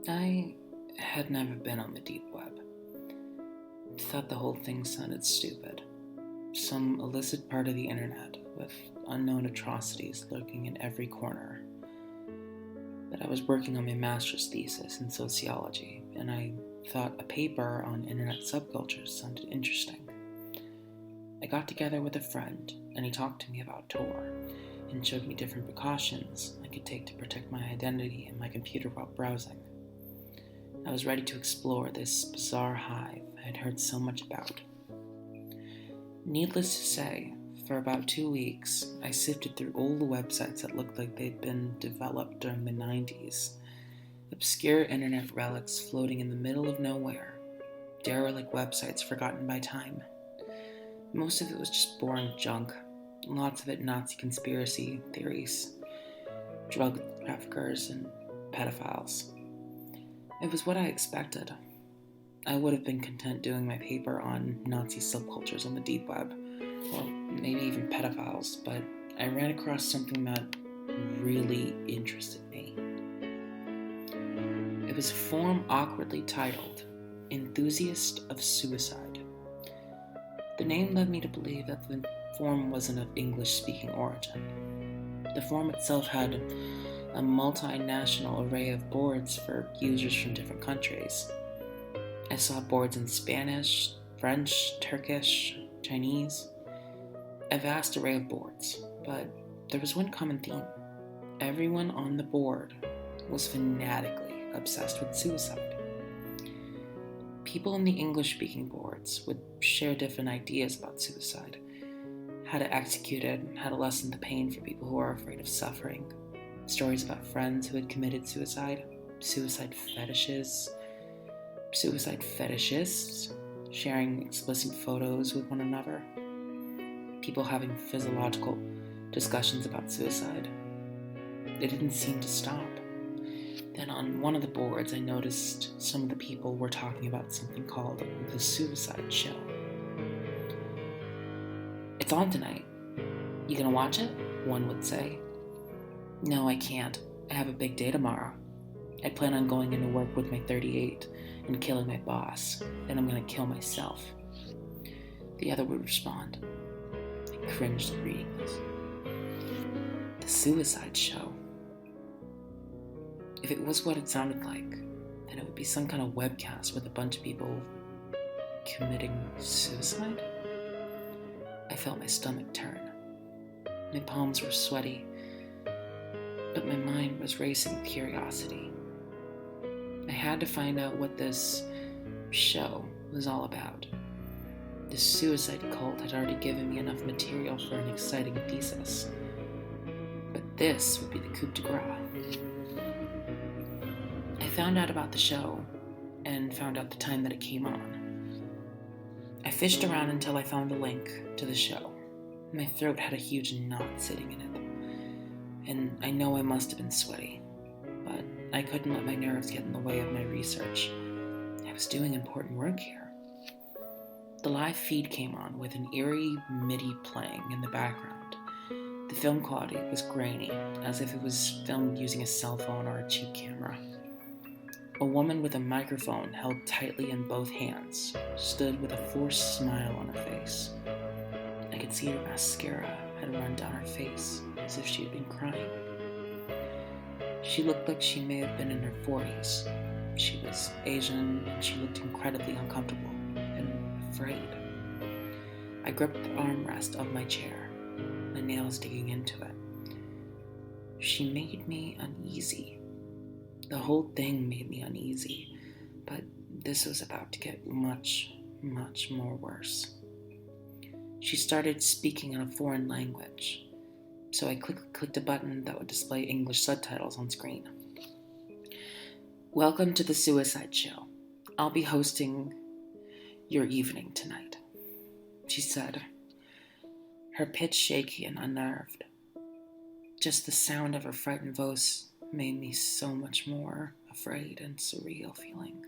I had never been on the deep web. Thought the whole thing sounded stupid. Some illicit part of the internet with unknown atrocities lurking in every corner. But I was working on my master's thesis in sociology, and I thought a paper on internet subcultures sounded interesting. I got together with a friend, and he talked to me about Tor, and showed me different precautions I could take to protect my identity and my computer while browsing. I was ready to explore this bizarre hive I had heard so much about. Needless to say, for about 2 weeks, I sifted through all the websites that looked like they'd been developed during the 90s. Obscure internet relics floating in the middle of nowhere. Derelict websites forgotten by time. Most of it was just boring junk. Lots of it Nazi conspiracy theories, drug traffickers, and pedophiles. It was what I expected. I would have been content doing my paper on Nazi subcultures on the deep web, or maybe even pedophiles, but I ran across something that really interested me. It was a forum awkwardly titled Enthusiast of Suicide. The name led me to believe that the forum wasn't of English-speaking origin. The forum itself had a multinational array of boards for users from different countries. I saw boards in Spanish, French, Turkish, Chinese, a vast array of boards, but there was one common theme. Everyone on the board was fanatically obsessed with suicide. People in the English-speaking boards would share different ideas about suicide, how to execute it, how to lessen the pain for people who are afraid of suffering, stories about friends who had committed suicide, suicide fetishists, sharing explicit photos with one another, people having physiological discussions about suicide. It didn't seem to stop. Then on one of the boards, I noticed some of the people were talking about something called the Suicide Show. It's on tonight. You gonna watch it? One would say. No, I can't. I have a big day tomorrow. I plan on going into work with my 38 and killing my boss. Then I'm gonna kill myself. The other would respond. I cringed at reading this. The Suicide Show. If it was what it sounded like, then it would be some kind of webcast with a bunch of people committing suicide? I felt my stomach turn. My palms were sweaty, but my mind was racing with curiosity. I had to find out what this show was all about. The suicide cult had already given me enough material for an exciting thesis, but this would be the coup de grace. I found out about the show, and found out the time that it came on. I fished around until I found a link to the show. My throat had a huge knot sitting in it, and I know I must have been sweaty, but I couldn't let my nerves get in the way of my research. I was doing important work here. The live feed came on with an eerie MIDI playing in the background. The film quality was grainy, as if it was filmed using a cell phone or a cheap camera. A woman with a microphone held tightly in both hands stood with a forced smile on her face. I could see her mascara had run down her face as if she had been crying. She looked like she may have been in her 40s. She was Asian and she looked incredibly uncomfortable and afraid. I gripped the armrest of my chair, my nails digging into it. She made me uneasy. The whole thing made me uneasy, but this was about to get much, much more worse. She started speaking in a foreign language, so I clicked a button that would display English subtitles on screen. Welcome to the Suicide Show. I'll be hosting your evening tonight, she said, her pitch shaky and unnerved. Just the sound of her frightened voice made me so much more afraid and surreal feeling.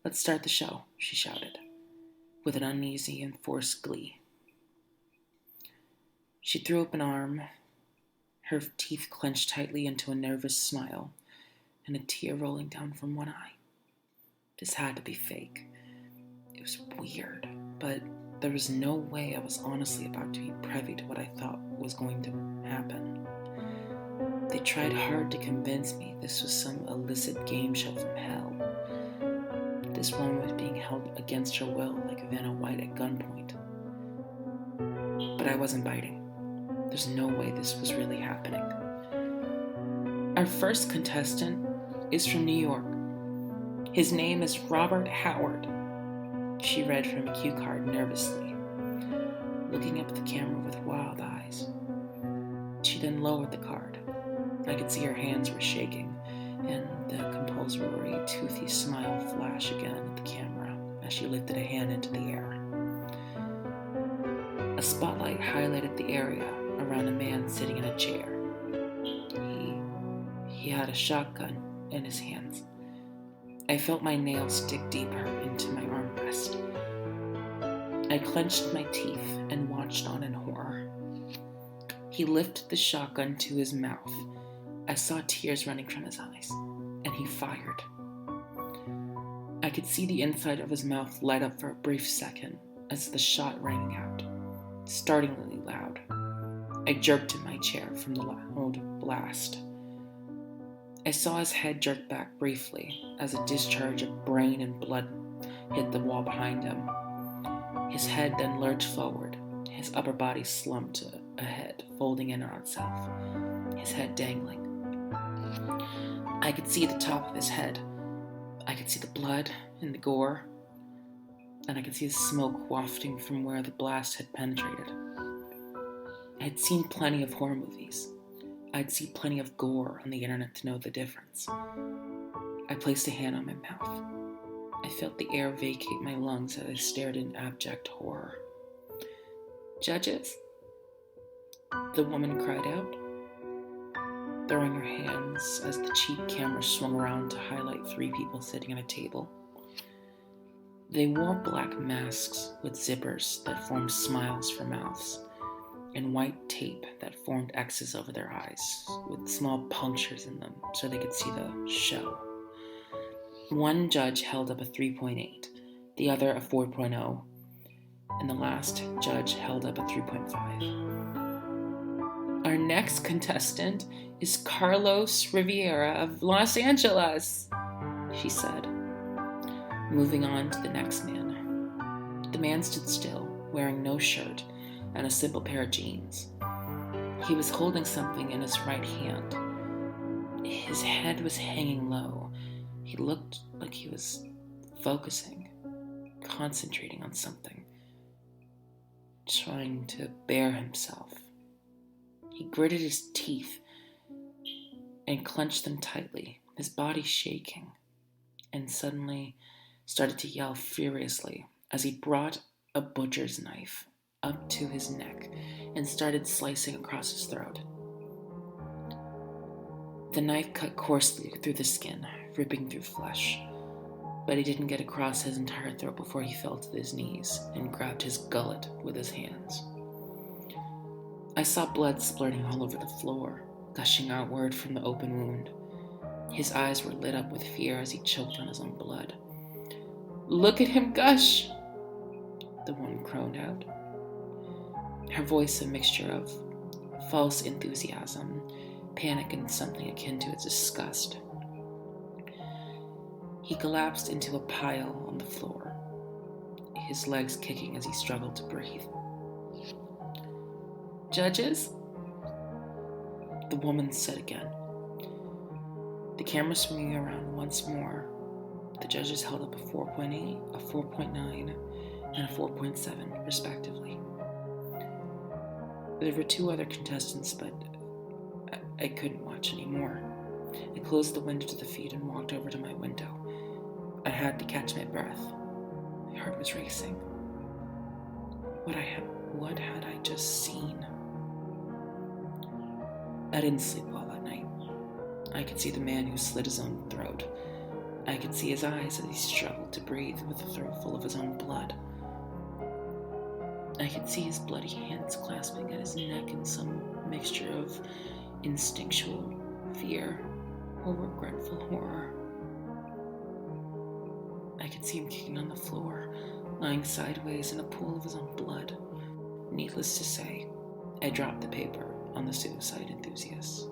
Let's start the show, she shouted, with an uneasy and forced glee. She threw up an arm, her teeth clenched tightly into a nervous smile, and a tear rolling down from one eye. This had to be fake. It was weird, but there was no way I was honestly about to be privy to what I thought was going to happen. They tried hard to convince me this was some illicit game show from hell. This woman was being held against her will like Vanna White at gunpoint. But I wasn't biting. There's no way this was really happening. Our first contestant is from New York. His name is Robert Howard. She read from a cue card nervously, looking up at the camera with wild eyes. She then lowered the card. I could see her hands were shaking, and the compulsory, toothy smile flash again at the camera as she lifted a hand into the air. A spotlight highlighted the area around a man sitting in a chair. He had a shotgun in his hands. I felt my nails dig deeper into my armrest. I clenched my teeth and watched on in horror. He lifted the shotgun to his mouth. I saw tears running from his eyes, and he fired. I could see the inside of his mouth light up for a brief second as the shot rang out, startlingly loud. I jerked in my chair from the loud blast. I saw his head jerk back briefly as a discharge of brain and blood hit the wall behind him. His head then lurched forward, his upper body slumped ahead, folding in on itself, his head dangling. I could see the top of his head. I could see the blood and the gore, and I could see the smoke wafting from where the blast had penetrated. I had seen plenty of horror movies. I'd seen plenty of gore on the internet to know the difference. I placed a hand on my mouth. I felt the air vacate my lungs as I stared in abject horror. "Judges?" the woman cried out, throwing her hands as the cheap camera swung around to highlight 3 people sitting at a table. They wore black masks with zippers that formed smiles for mouths, and white tape that formed X's over their eyes, with small punctures in them so they could see the show. One judge held up a 3.8, the other a 4.0, and the last judge held up a 3.5. "Our next contestant is Carlos Riviera of Los Angeles," she said, moving on to the next man. The man stood still, wearing no shirt and a simple pair of jeans. He was holding something in his right hand. His head was hanging low. He looked like he was focusing, concentrating on something, trying to bear himself. He gritted his teeth and clenched them tightly, his body shaking, and suddenly started to yell furiously as he brought a butcher's knife up to his neck and started slicing across his throat. The knife cut coarsely through the skin, ripping through flesh, but he didn't get across his entire throat before he fell to his knees and grabbed his gullet with his hands. I saw blood splurting all over the floor, gushing outward from the open wound. His eyes were lit up with fear as he choked on his own blood. "Look at him gush!" the woman crooned out, her voice a mixture of false enthusiasm, panic, and something akin to disgust. He collapsed into a pile on the floor, his legs kicking as he struggled to breathe. "Judges?" the woman said again. The camera swinging around once more, the judges held up a 4.8, a 4.9, and a 4.7, respectively. There were 2 other contestants, but I couldn't watch anymore. I closed the window to the feed and walked over to my window. I had to catch my breath. My heart was racing. What had I just seen? I didn't sleep well that night. I could see the man who slit his own throat. I could see his eyes as he struggled to breathe with a throat full of his own blood. I could see his bloody hands clasping at his neck in some mixture of instinctual fear, or regretful horror. I could see him kicking on the floor, lying sideways in a pool of his own blood. Needless to say, I dropped the paper on the suicide enthusiast.